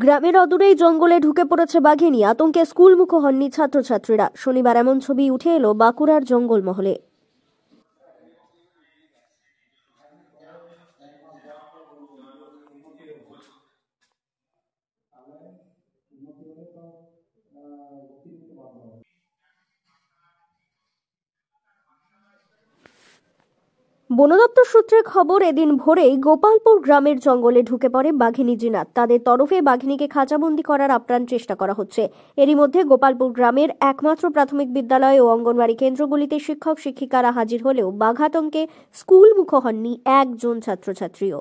গ্রামের অদূরেই জঙ্গলে ঢুকে পড়েছে বাঘিনী, আতঙ্কে স্কুলমুখো হননি ছাত্রছাত্রীরা। শনিবার এমন ছবি উঠে এলো বাঁকুড়ার জঙ্গলমহলে। বন দপ্তর সূত্রে খবর, এদিন ভোরেই গোপালপুর গ্রামের জঙ্গলে ঢুকে পড়ে বাঘিনী জিনাত। তাদের তরফে বাঘিনীকে খাঁচাবন্দি করার আপ্রাণ চেষ্টা করা হচ্ছে। এরই মধ্যে গোপালপুর গ্রামের একমাত্র প্রাথমিক বিদ্যালয় ও অঙ্গনওয়াড়ি কেন্দ্রগুলিতে শিক্ষক শিক্ষিকারা হাজির হলেও বাঘাতঙ্কে স্কুলমুখো হননি একজন ছাত্রছাত্রীও।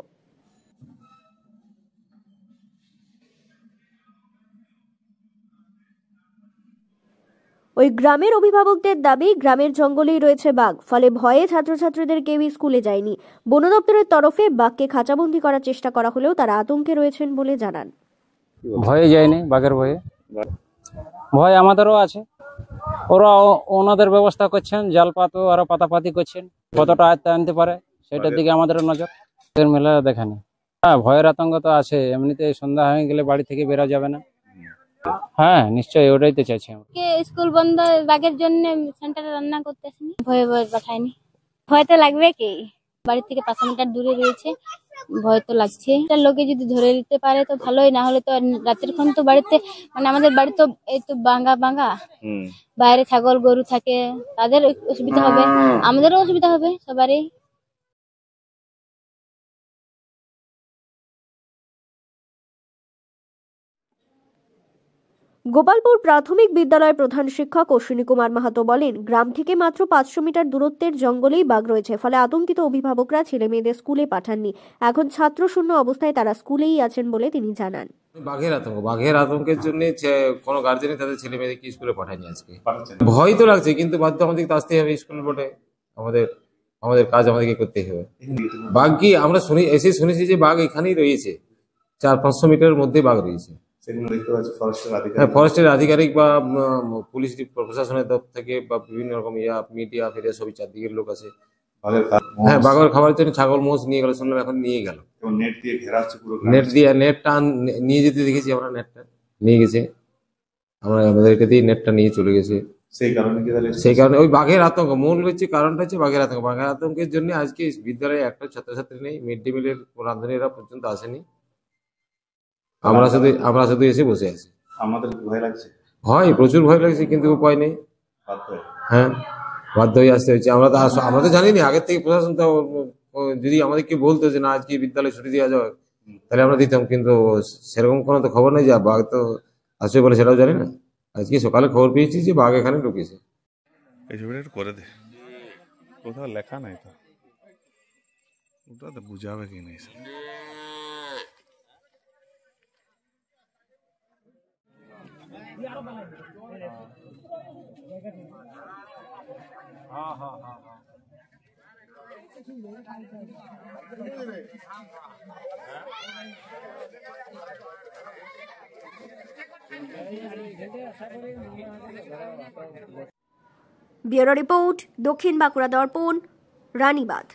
ওই গ্রামের অভিভাবকদের দাবি, গ্রামের জঙ্গলেই রয়েছে বাঘ, ফলে ভয়ে ছাত্রছাত্রীদের কেউই স্কুলে যায়নি। বন দপ্তরের তরফে বাঘকে খাঁচাবন্দি করার চেষ্টা করা হলেও তারা আতঙ্কে রয়েছেন বলে জানান। ভয়ে যায়নি, বাঘের ভয়ে। ভয় আমাদেরও আছে। ওরা ওনাদের ব্যবস্থা করছেন, জাল পাতো আরো পাতাপাতি করছেন, কতটা আয়ত্তে আনতে পারে সেটার দিকে আমাদের নজর। মেলা দেখানি। হ্যাঁ, ভয়ের আতঙ্ক তো আছে। এমনিতে সন্ধ্যা হয়ে গেলে বাড়ি থেকে বেরা যাবে না। হ্যাঁ, নিশ্চয়ই, ওটাই তো চাইছি। স্কুল বন্ধ, বাঘের জন্য সেন্টারে রান্না করতে আসেনি, ভয়ে ভয়ে পাঠায়নি। ভয় তো লাগবে, কি বাড়ি থেকে 5 মিটার দূরে রয়েছে, ভয় তো লাগছে। লোকে যদি ধরে দিতে পারে তো ভালোই, না হলে তো রাতের ক্ষণ তো বাড়িতে, মানে আমাদের বাড়ি তো এই তো ভাঙা, বাইরে ছাগল গরু থাকে, তাদের অসুবিধা হবে, আমাদেরও অসুবিধা হবে, সবারই। গোপালপুর প্রাথমিক বিদ্যালয়ের প্রধান শিক্ষক অশ্বিনী কুমার মাহাতো বলেন, গ্রাম থেকে মাত্র 500 মিটার দূরত্বের জঙ্গলেই বাঘ রয়েছে, ফলে আতঙ্কিত অভিভাবকরা ছেলে মেয়েদের স্কুলে পাঠাননি। এখন ছাত্রশূন্য অবস্থায় তারা স্কুলেই আছেন বলে তিনি জানান। বাঘের আতঙ্কের জন্য কোনো গার্জেনই তাদের ছেলে মেয়েদেরকে স্কুলে পাঠায়নি আজকে। ভয় তো লাগছে, কিন্তু বাধ্য আমাদেরকে আসতেই হবে স্কুল বটে। আমাদের কাজ আমাদেরকে করতেই হবে। বাঘ কি আমরা শুনেছি যে বাঘ এখানেই রয়েছে, 400-500 মিটারের মধ্যে বাঘ রয়েছে। ফরেস্টের আধিকারিক বা পুলিশ প্রশাসনের তরফ থেকে বা বিভিন্ন রকম মিডিয়া ফিডিয়া সবই চারদিকের লোক আছে। হ্যাঁ, বাঘের খাবারের জন্য ছাগল মোষ নিয়ে গেল, শুনলাম এখন নিয়ে গেল। নেটটা নিয়ে যেতে দেখেছি আমরা, নেটটা নিয়ে গেছে, আমাদের এটা দিয়ে নেটটা নিয়ে চলে গেছে। সেই কারণে ওই বাঘের আতঙ্ক মূল হচ্ছে, কারণটা হচ্ছে বাঘের আতঙ্ক। বাঘের আতঙ্কের জন্য আজকে বিদ্যালয়ে একটা ছাত্রছাত্রী নেই, মিড ডে মিলের রাঁধুনিরা পর্যন্ত আসেনি। আমরা শুধু এসে বসে আছি। আমাদের ভয় লাগছে, হয় প্রচুর ভয় লাগছে, কিন্তু উপায় নেই। হ্যাঁ, বাধ্য হয়ে আসতে হচ্ছে। আমরা তো জানি না আগের থেকে। প্রশাসন তো যদি আমাদেরকে বলতো যে না আজকে বিদ্যালয়ে ছুটি দেওয়া যাবে, তাহলে আমরা দিতাম, কিন্তু সেরকম কোনো তো খবর নেই যে বাঘ তো আসবে বলে, সেটাও জানি না। আজকে সকালে খবর পেয়েছি যে বাঘ এখানে ঢুকেছে। এই ছবিটা একটু করে দে, কোথাও লেখা নাই তো, ওটা তো বুঝাবে কি নেই। ব্যুরো রিপোর্ট, দক্ষিণ বাঁকুড়া দর্পণ, রানীবাঁধ।